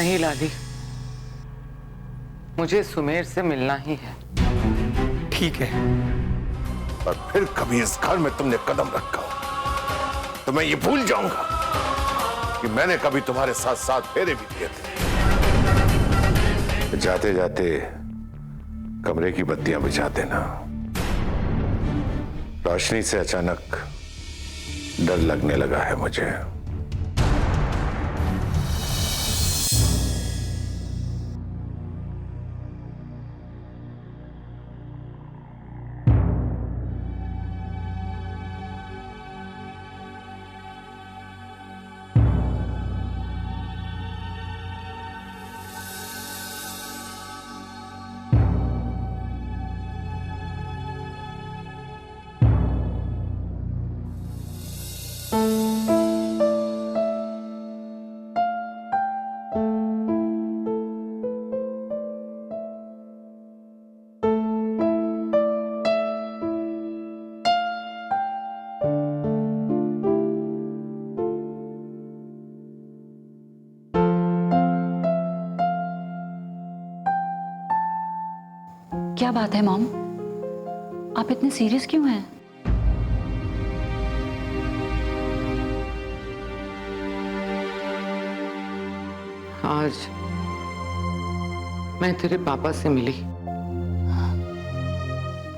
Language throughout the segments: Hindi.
नहीं लाली, मुझे सुमेर से मिलना ही है। ठीक है। और फिर कभी इस घर में तुमने कदम रखा तो मैं ये भूल जाऊंगा कि मैंने कभी तुम्हारे साथ साथ फेरे भी दिए थे। जाते जाते कमरे की बत्तियां बुझा देना। रोशनी से अचानक डर लगने लगा है मुझे। क्या बात है मॉम, आप इतने सीरियस क्यों हैं? आज मैं तेरे पापा से मिली।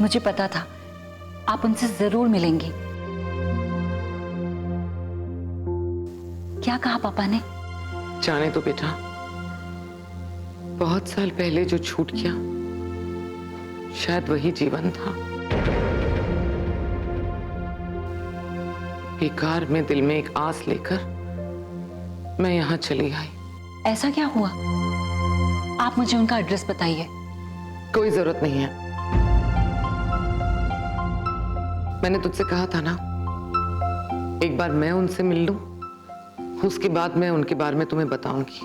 मुझे पता था आप उनसे जरूर मिलेंगी। क्या कहा पापा ने? जाने दो बेटा, बहुत साल पहले जो छूट गया शायद वही जीवन था। बेकार में दिल में एक आस लेकर मैं यहां चली आई। ऐसा क्या हुआ? आप मुझे उनका एड्रेस बताइए। कोई जरूरत नहीं है, मैंने तुझसे कहा था ना, एक बार मैं उनसे मिल लूं, उसके बाद मैं उनके बारे में तुम्हें बताऊंगी।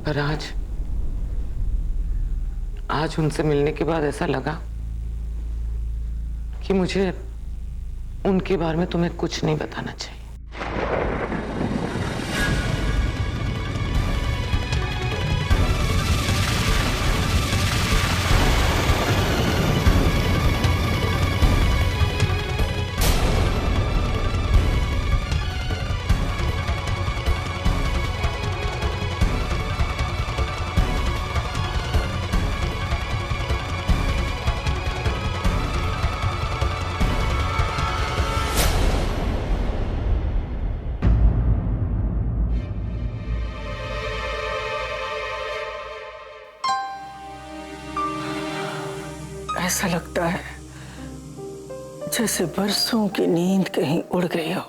पर आज उनसे मिलने के बाद ऐसा लगा कि मुझे उनके बारे में तुम्हें कुछ नहीं बताना चाहिए। ऐसा लगता है जैसे बरसों की नींद कहीं उड़ गई हो।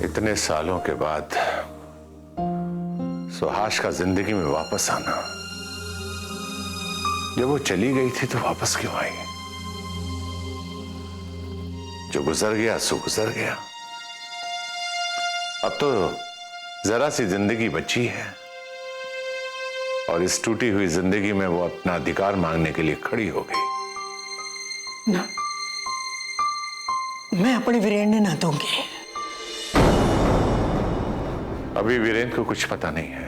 इतने सालों के बाद सुहास का जिंदगी में वापस आना, जब वो चली गई थी तो वापस क्यों आई? जो गुजर गया सो गुजर गया। अब तो जरा सी जिंदगी बची है और इस टूटी हुई जिंदगी में वो अपना अधिकार मांगने के लिए खड़ी हो गई। ना, मैं अपने वीरेंद्र ना दूंगी। अभी वीरेंद्र को कुछ पता नहीं है।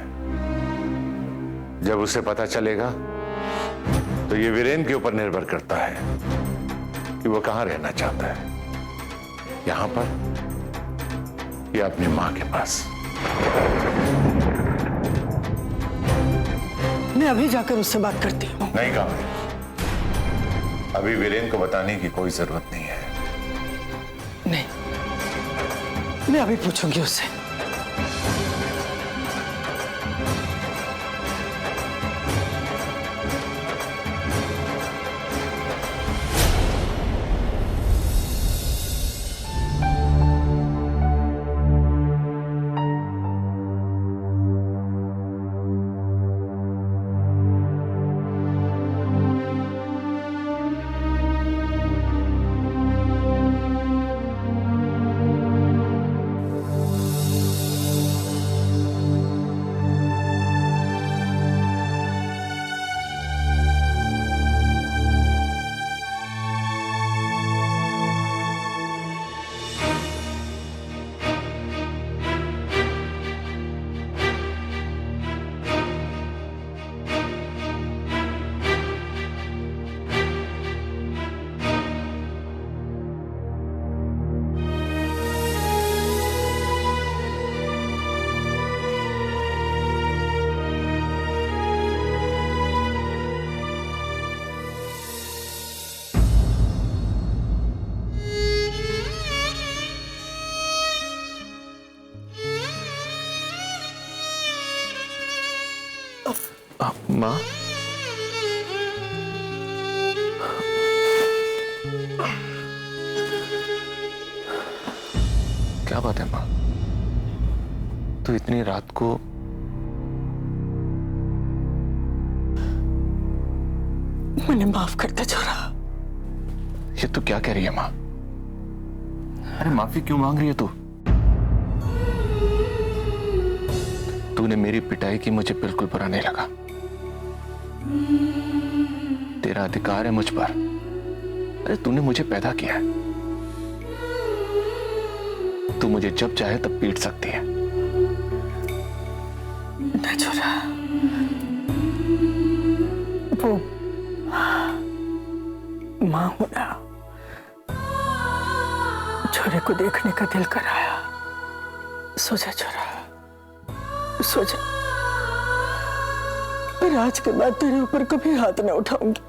जब उसे पता चलेगा तो ये वीरेंद्र के ऊपर निर्भर करता है कि वो कहां रहना चाहता है, यहां पर या अपनी मां के पास। मैं अभी जाकर उससे बात करती हूँ। नहीं कहा, अभी वीरेंद्र को बताने की कोई जरूरत नहीं है। नहीं, मैं अभी पूछूंगी उससे। माँ, क्या बात है माँ? तू इतनी रात को मैंने माफ कर दे छोरा। ये तू क्या कह रही है माँ? अरे माफी क्यों मांग रही है तू? तूने मेरी पिटाई की, मुझे बिल्कुल बुरा नहीं लगा। तेरा अधिकार है मुझ पर। अरे तूने मुझे पैदा किया है, तू मुझे जब चाहे तब पीट सकती है। ना छोरा, वो मां होना छोरे को देखने का दिल कराया। सो जा छोरा, सो जा। पर आज के बाद तेरे ऊपर कभी हाथ न उठाऊंगी,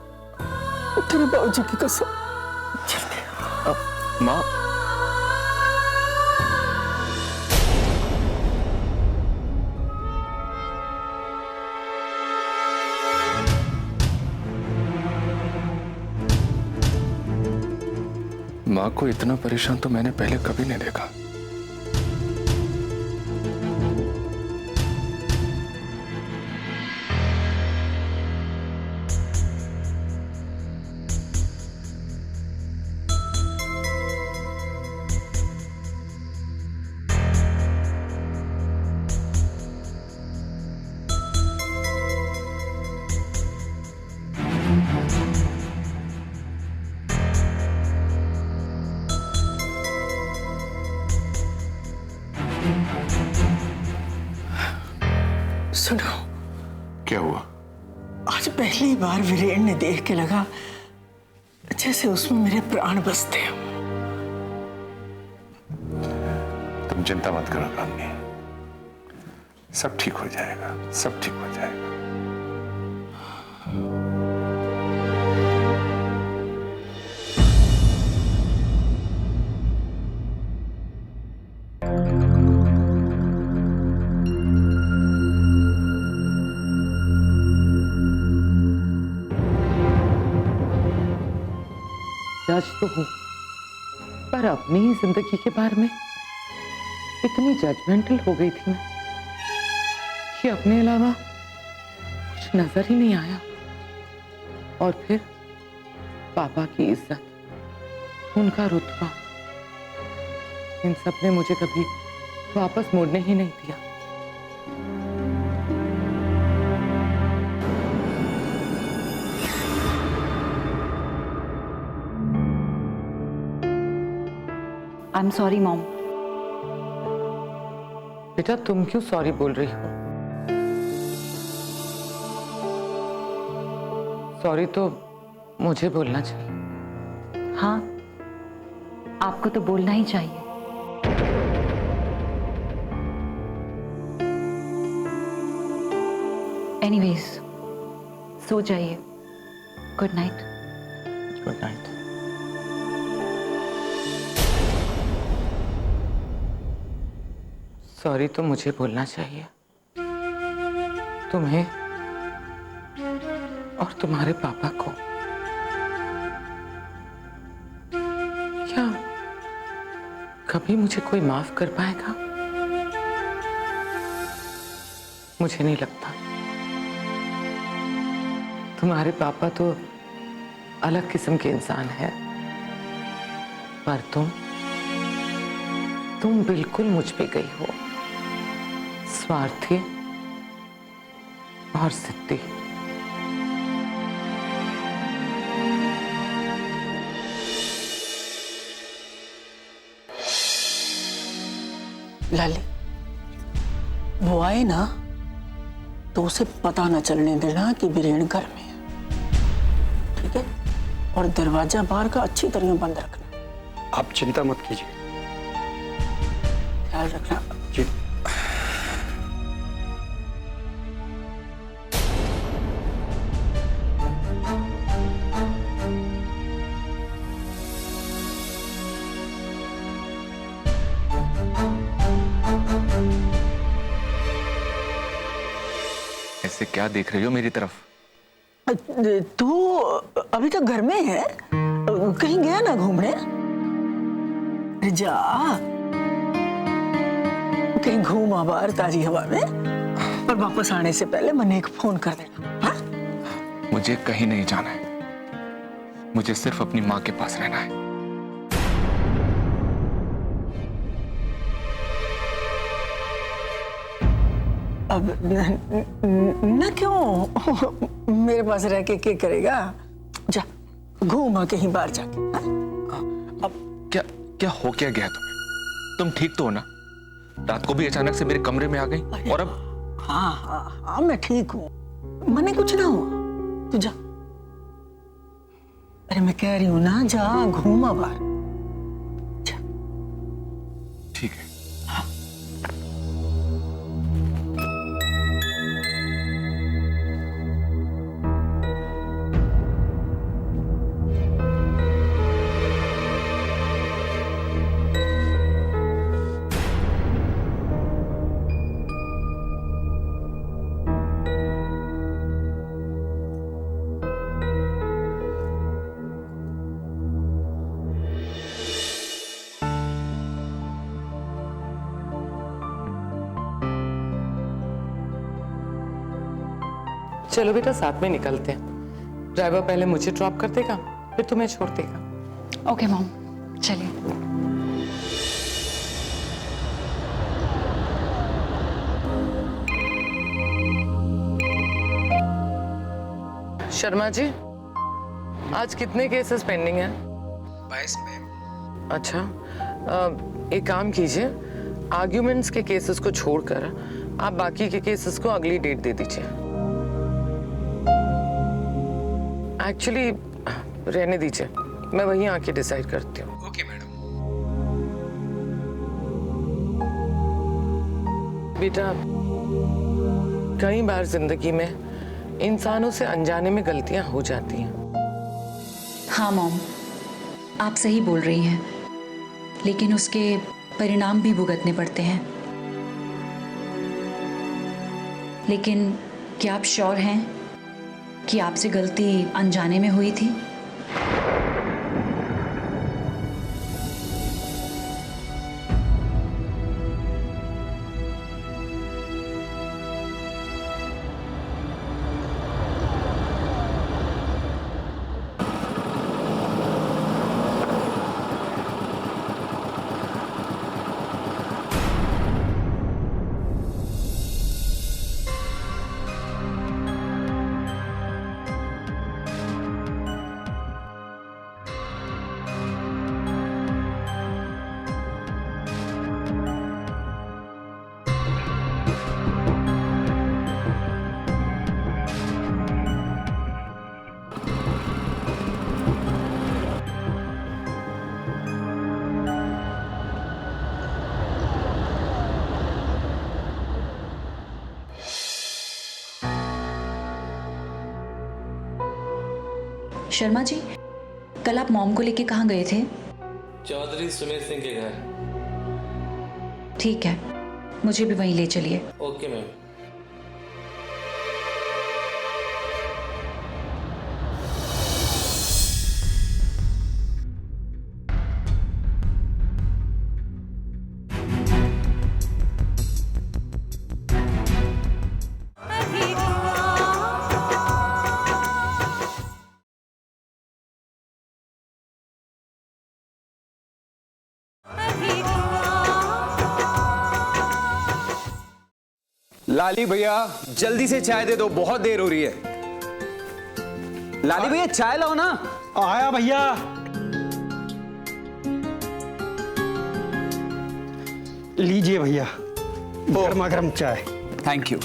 तेरे बाबूजी की कसम। माँ, माँ को इतना परेशान तो मैंने पहले कभी नहीं देखा। सुनो, क्या हुआ? आज पहली बार वीरेन ने देख के लगा जैसे उसमें मेरे प्राण बसते हो। तुम चिंता मत करो कामनी, सब ठीक हो जाएगा, सब ठीक हो जाएगा। जज तो हूं, पर अपनी ही जिंदगी के बारे में इतनी जजमेंटल हो गई थी मैं कि अपने अलावा कुछ नजर ही नहीं आया। और फिर पापा की इज्जत, उनका रुतबा, इन सब ने मुझे कभी वापस मुड़ने ही नहीं दिया। I am sorry mom. बेटा तुम क्यों सॉरी बोल रही हो? सॉरी तो मुझे बोलना चाहिए। हाँ, आपको तो बोलना ही चाहिए। एनीवेज, सो जाइए। Good night. Good night. Sorry तो मुझे बोलना चाहिए, तुम्हें और तुम्हारे पापा को। क्या कभी मुझे कोई माफ कर पाएगा? मुझे नहीं लगता। तुम्हारे पापा तो अलग किस्म के इंसान है, पर तुम बिल्कुल मुझ पे गई हो, स्वार्थी और जिद्दी। लाली, वो आए ना तो उसे पता न चलने देना कि वीरेन घर में है, ठीक है? और दरवाजा बाहर का अच्छी तरह बंद रखना। आप चिंता मत कीजिए। ख्याल रखना जी। ऐसे क्या देख रही हो मेरी तरफ? तू अभी तक घर में है? कहीं गया ना घूमने? अरे जा, कहीं घूमा बाहर ताजी हवा में, और वापस आने से पहले मने एक फोन कर देना। हाँ? मुझे कहीं नहीं जाना है, मुझे सिर्फ अपनी माँ के पास रहना है। अब न क्यों मेरे पास रह के क्या करेगा? जा घूमा कहीं बाहर जाके। हाँ? अब क्या क्या हो क्या गया तुम्हें? तुम ठीक तो हो ना? रात को भी अचानक से मेरे कमरे में आ गई और अब? हाँ हाँ हाँ, मैं ठीक हूँ, मने कुछ ना हुआ। तू जा। अरे मैं कह रही हूँ ना, जा घूमा बाहर। जा। ठीक है। चलो बेटा, साथ में निकलते हैं। ड्राइवर पहले मुझे ड्रॉप कर देगा, फिर तुम्हें छोड़ देगा। ओके मॉम, चलिए। शर्मा जी, आज कितने केसेस पेंडिंग हैं? 22 मैम। अच्छा, एक काम कीजिए, आर्ग्यूमेंट्स के केसेस को छोड़कर आप बाकी के केसेस को अगली डेट दे दीजिए। एक्चुअली रहने दीजिए, मैं वहीं आके डिसाइड करती हूँ। Okay madam. बेटा, कई बार जिंदगी में इंसानों से अनजाने में गलतियां हो जाती हैं। हाँ मॉम, आप सही बोल रही हैं, लेकिन उसके परिणाम भी भुगतने पड़ते हैं। लेकिन क्या आप श्योर हैं कि आपसे गलती अनजाने में हुई थी? शर्मा जी, कल आप मॉम को लेके कहाँ गए थे? चौधरी सुमेर सिंह के घर। ठीक है, मुझे भी वहीं ले चलिए। Okay ma'am. लाली भैया, जल्दी से चाय दे दो, बहुत देर हो रही है। लाली भैया, चाय लाओ ना। आया भैया। लीजिए भैया, गर्मा गर्म चाय। Thank you.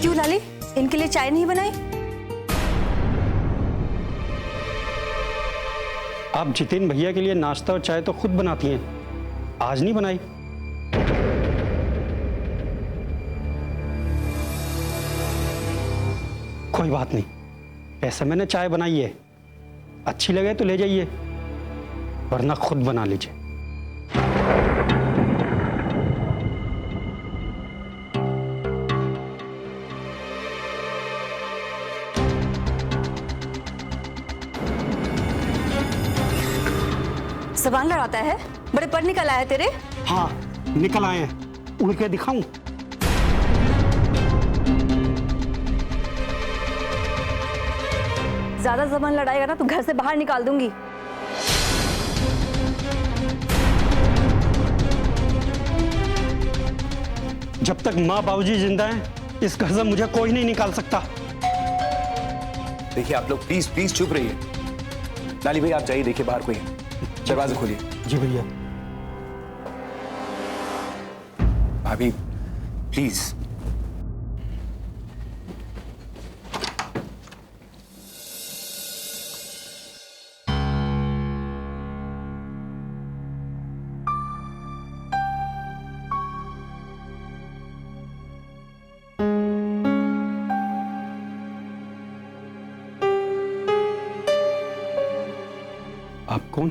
क्यों लाली, इनके लिए चाय नहीं बनाई? आप जितेन भैया के लिए नाश्ता और चाय तो खुद बनाती हैं, आज नहीं बनाई? कोई बात नहीं, ऐसे मैंने चाय बनाई है, अच्छी लगे तो ले जाइए, वरना खुद बना लीजिए। जबान लड़ाता है? बड़े पर निकल आया तेरे? हाँ, निकल आए हैं। उड़ के दिखाऊं? ज्यादा जबान लड़ाएगा ना तो घर से बाहर निकाल दूंगी। जब तक माँ बाबूजी जिंदा हैं, इस घर से मुझे कोई नहीं निकाल सकता। देखिए आप लोग प्लीज प्लीज चुप रहिए। लाली भाई आप जाइए, देखिए बाहर कोई है, दरवाजा खोलिए। जी भैया। भाभी प्लीज। आप कौन?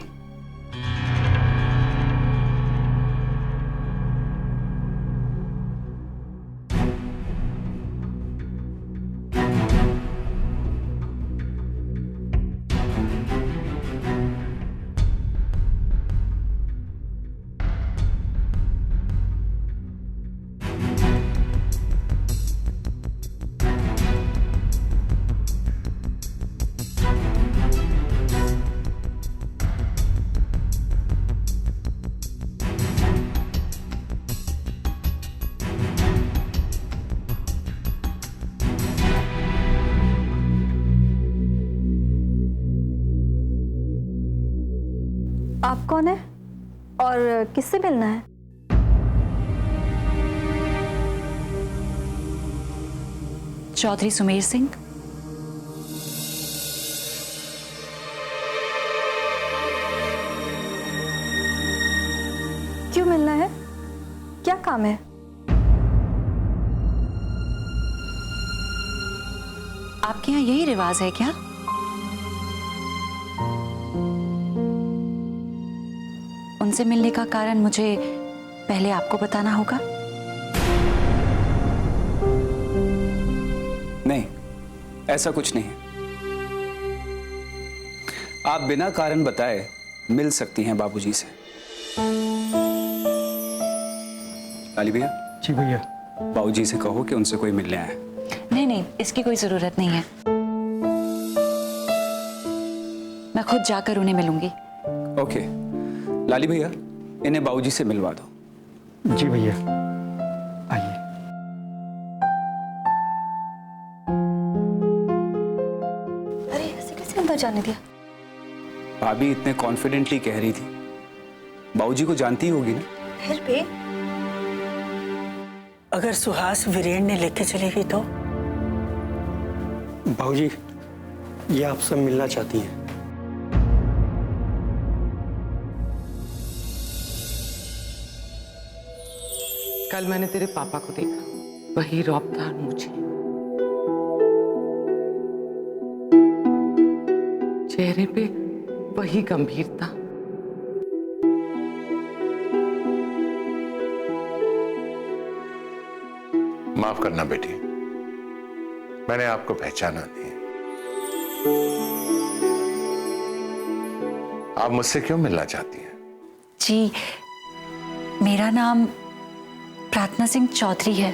आप कौन है और किससे मिलना है? चौधरी सुमेर सिंह। क्यों मिलना है? क्या काम है? आपके यहाँ यही रिवाज है क्या? उनसे मिलने का कारण मुझे पहले आपको बताना होगा। नहीं, ऐसा कुछ नहीं है। आप बिना कारण बताए मिल सकती हैं बाबूजी से। लाली भैया। जी भैया। बाबूजी से कहो कि उनसे कोई मिलने आया है। नहीं नहीं, इसकी कोई जरूरत नहीं है। मैं खुद जाकर उन्हें मिलूंगी। ओके, लाली भैया इन्हें बाबूजी से मिलवा दो। जी भैया, आइए। अरे ऐसे कैसे अंदर जाने दिया? भाभी इतने कॉन्फिडेंटली कह रही थी, बाबूजी को जानती ही होगी ना। फिर भी अगर सुहास वीरेन ने लेके चली गई तो? बाबूजी, ये आपसे मिलना चाहती हैं। कल मैंने तेरे पापा को देखा, वही रौबदार मुझे, चेहरे पे वही गंभीरता। माफ करना बेटी, मैंने आपको पहचाना नहीं। आप मुझसे क्यों मिलना चाहती हैं? जी, मेरा नाम प्रार्थना सिंह चौधरी है।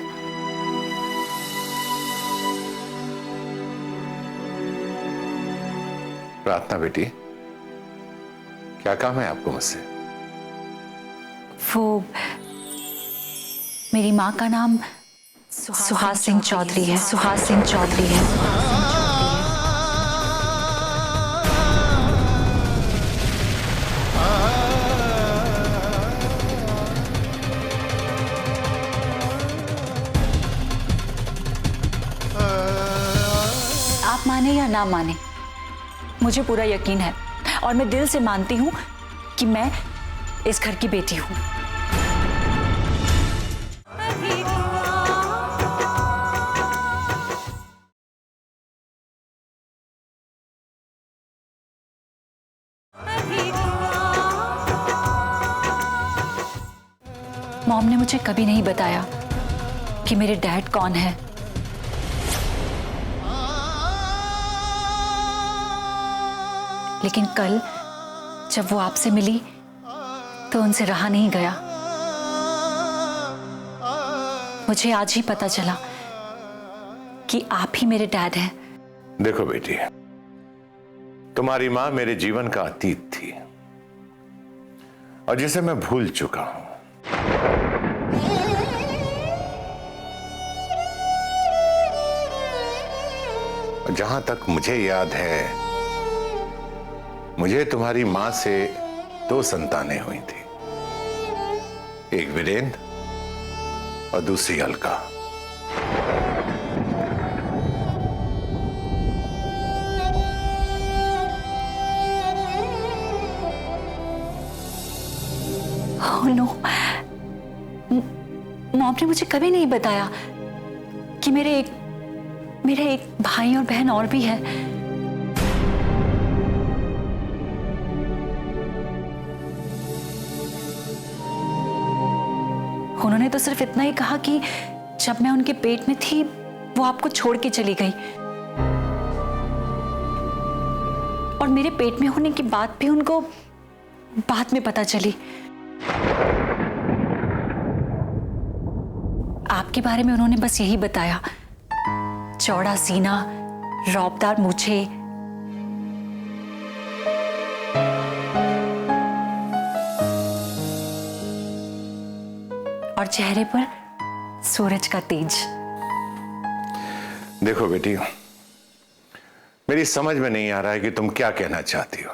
प्रार्थना बेटी, क्या काम है आपको मुझसे? वो मेरी माँ का नाम सुहास सिंह चौधरी है। सुहास सिंह चौधरी है। आप माने या ना माने, मुझे पूरा यकीन है और मैं दिल से मानती हूँ कि मैं इस घर की बेटी हूँ। मॉम ने मुझे कभी नहीं बताया कि मेरे डैड कौन है। लेकिन कल जब वो आपसे मिली तो उनसे रहा नहीं गया। मुझे आज ही पता चला कि आप ही मेरे डैड हैं। देखो बेटी, तुम्हारी मां मेरे जीवन का अतीत थी और जिसे मैं भूल चुका हूं। जहां तक मुझे याद है, मुझे तुम्हारी मां से 2 संतानें हुई थी, एक वीरेंद्र और दूसरी अलका। ओह नो, मॉम ने मुझे कभी नहीं बताया कि मेरे एक भाई और बहन और भी है। उन्होंने तो सिर्फ इतना ही कहा कि जब मैं उनके पेट में थी वो आपको छोड़ के चली गई, और मेरे पेट में होने की बात भी उनको बाद में पता चली। आपके बारे में उन्होंने बस यही बताया, चौड़ा सीना, रौबदार मूछे, और चेहरे पर सूरज का तेज। देखो बेटी, मेरी समझ में नहीं आ रहा है कि तुम क्या कहना चाहती हो।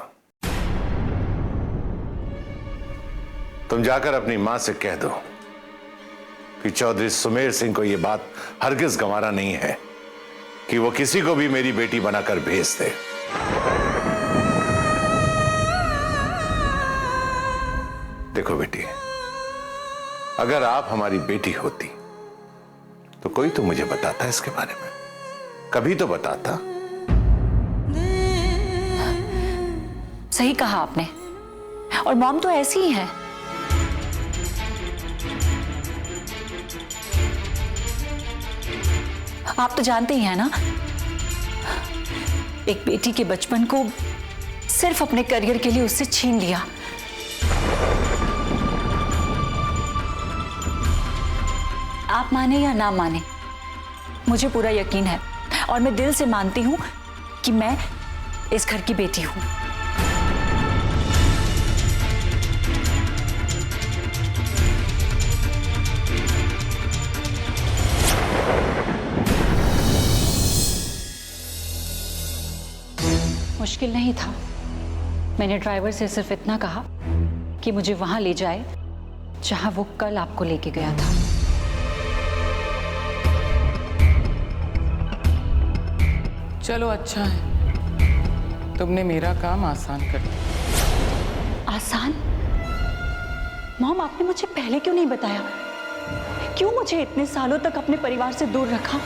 तुम जाकर अपनी मां से कह दो कि चौधरी सुमेर सिंह को यह बात हरगिज गंवारा नहीं है कि वो किसी को भी मेरी बेटी बनाकर भेज दे। देखो बेटी, अगर आप हमारी बेटी होती तो कोई तो मुझे बताता इसके बारे में, कभी तो बताता। सही कहा आपने, और मॉम तो ऐसी ही है। आप तो जानते ही हैं ना, एक बेटी के बचपन को सिर्फ अपने करियर के लिए उससे छीन लिया। आप माने या ना माने, मुझे पूरा यकीन है और मैं दिल से मानती हूं कि मैं इस घर की बेटी हूं। मुश्किल नहीं था। मैंने ड्राइवर से सिर्फ इतना कहा कि मुझे वहां ले जाए जहां वो कल आपको लेके गया था। चलो अच्छा है, तुमने मेरा काम आसान कर दिया। आसान? मॉम, आपने मुझे पहले क्यों नहीं बताया? क्यों मुझे इतने सालों तक अपने परिवार से दूर रखा?